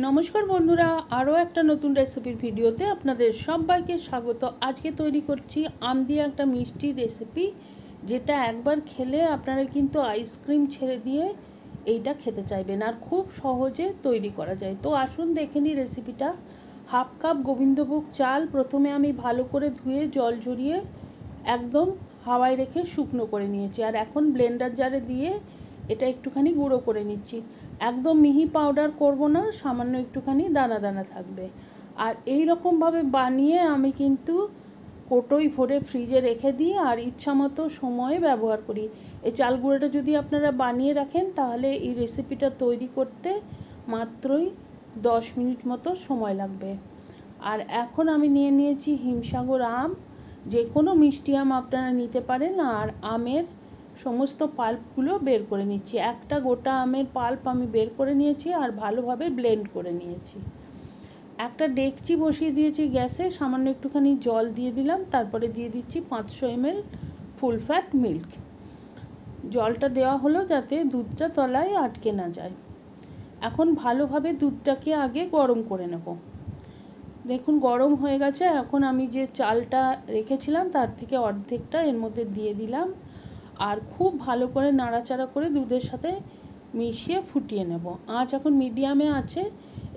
নমস্কার বন্ধুরা, আরও একটা নতুন রেসিপির ভিডিওতে আপনাদের সবাইকে স্বাগত। আজকে তৈরি করছি আম দিয়ে একটা মিষ্টি রেসিপি, যেটা একবার খেলে আপনারা কিন্তু আইসক্রিম ছেড়ে দিয়ে এইটা খেতে চাইবেন। আর খুব সহজে তৈরি করা যায়। তো আসুন দেখে নিই রেসিপিটা। হাফ কাপ গোবিন্দভোগ চাল প্রথমে আমি ভালো করে ধুয়ে জল ঝরিয়ে একদম হাওয়ায় রেখে শুকনো করে নিয়েছি। আর এখন ব্লেন্ডার জারে দিয়ে এটা একটুখানি গুঁড়ো করে নিচ্ছি। একদম মিহি পাউডার করব না, সামান্য একটুখানি দানা দানা থাকবে। আর এই রকমভাবে বানিয়ে আমি কিন্তু কোটোই ভরে ফ্রিজে রেখে দিই আর ইচ্ছা মতো সময়ে ব্যবহার করি। এই চাল গুঁড়োটা যদি আপনারা বানিয়ে রাখেন তাহলে এই রেসিপিটা তৈরি করতে মাত্রই 10 মিনিট মতো সময় লাগবে। আর এখন আমি নিয়ে নিয়েছি হিমসাগর আম। যে কোনো মিষ্টি আম আপনারা নিতে পারেন। আর আমের সমস্ত পাল্পগুলো বের করে নিচ্ছি। একটা গোটা আমের পাল্প আমি বের করে নিয়েছি আর ভালোভাবে ব্লেন্ড করে নিয়েছি। একটা ডেকচি বসিয়ে দিয়েছি গ্যাসে, সামান্য একটুখানি জল দিয়ে দিলাম, তারপরে দিয়ে দিচ্ছি 500 ml ফুল ফ্যাট মিল্ক। জলটা দেওয়া হলো যাতে দুধটা তলায় আটকে না যায়। এখন ভালোভাবে দুধটাকে আগে গরম করে নেব। দেখুন গরম হয়ে গেছে। এখন আমি যে চালটা রেখেছিলাম তার থেকে অর্ধেকটা এর মধ্যে দিয়ে দিলাম আর খুব ভালো করে নাড়াচাড়া করে দুধের সাথে মিশিয়ে ফুটিয়ে নেব। আঁচ এখন মিডিয়ামে আছে,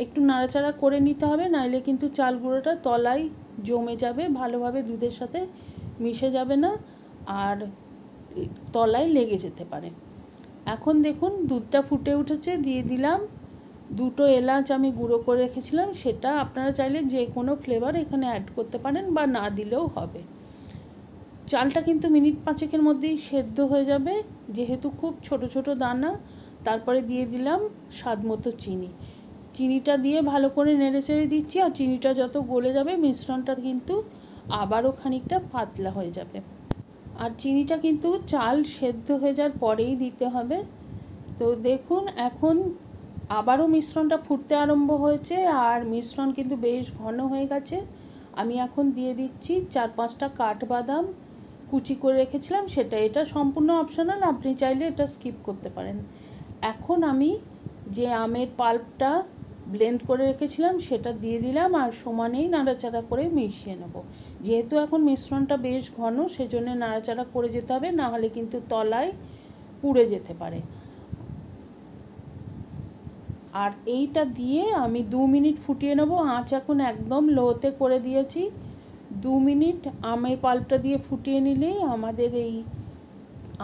একটু নাড়াচাড়া করে নিতে হবে, নাইলে কিন্তু চাল গুঁড়োটা তলায় জমে যাবে, ভালোভাবে দুধের সাথে মিশে যাবে না আর তলায় লেগে যেতে পারে। এখন দেখুন দুধটা ফুটে উঠেছে, দিয়ে দিলাম 2টো এলাচ আমি গুঁড়ো করে রেখেছিলাম। সেটা আপনারা চাইলে যে কোনো ফ্লেভার এখানে অ্যাড করতে পারেন বা না দিলেও হবে। চালটা কিন্তু মিনিট 5-এর মধ্যেই সেদ্ধ হয়ে যাবে, যেহেতু খুব ছোট ছোট দানা। তারপরে দিয়ে দিলাম স্বাদ মতো চিনি। চিনিটা দিয়ে ভালো করে নেড়েচেড়ে দিচ্ছি। আর চিনিটা যত গলে যাবে মিশ্রণটা কিন্তু আবারও খানিকটা পাতলা হয়ে যাবে। আর চিনিটা কিন্তু চাল সেদ্ধ হয়ে যাওয়ার পরেই দিতে হবে। তো দেখুন এখন আবারও মিশ্রণটা ফুটতে আরম্ভ হয়েছে আর মিশ্রণ কিন্তু বেশ ঘন হয়ে গেছে। আমি এখন দিয়ে দিচ্ছি 4-5টা কাঠবাদাম কুচি করে রেখেছিলাম সেটা। এটা সম্পূর্ণ অপশনাল, আপনি চাইলে এটা স্কিপ করতে পারেন। এখন আমি যে আমের পাল্পটা ব্লেন্ড করে রেখেছিলাম সেটা দিয়ে দিলাম আর সমানেই নাড়াচাড়া করে মিশিয়ে নেব। যেহেতু এখন মিশ্রণটা বেশ ঘন, সেজন্য নাড়াচাড়া করে যেতে হবে, না হলে কিন্তু তলায় পুড়ে যেতে পারে। আর এইটা দিয়ে আমি 2 মিনিট ফুটিয়ে নেব। আঁচ এখন একদম লোতে করে দিয়েছি। 2 মিনিট আমের পাল্পটা দিয়ে ফুটিয়ে নিলেই আমাদের এই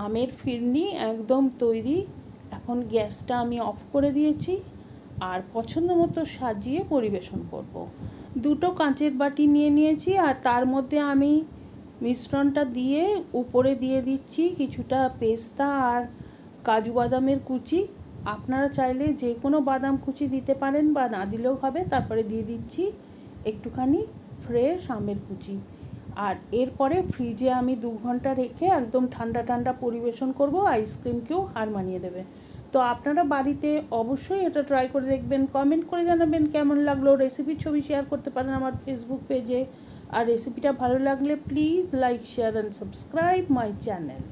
আমের ফিরনি একদম তৈরি। এখন গ্যাসটা আমি অফ করে দিয়েছি আর পছন্দ মতো সাজিয়ে পরিবেশন করব। 2টো কাঁচের বাটি নিয়ে নিয়েছি আর তার মধ্যে আমি মিশ্রণটা দিয়ে উপরে দিয়ে দিচ্ছি কিছুটা পেস্তা আর কাজু বাদামের কুচি। আপনারা চাইলে যে কোনো বাদাম কুচি দিতে পারেন বা না দিলেও হবে। তারপরে দিয়ে দিচ্ছি একটুখানি ফ্রেশ আমের কুচি। আর এরপরে ফ্রিজে আমি 2 ঘন্টা রেখে একদম ঠান্ডা ঠান্ডা পরিবেশন করব। আইসক্রিমকেও হার মানিয়ে দেবে। তো আপনারা বাড়িতে অবশ্যই এটা ট্রাই করে দেখবেন। কমেন্ট করে জানাবেন কেমন লাগলো। রেসিপির ছবি শেয়ার করতে পারেন আমার ফেসবুক পেজে। আর রেসিপিটা ভালো লাগলে please like, share and subscribe my channel.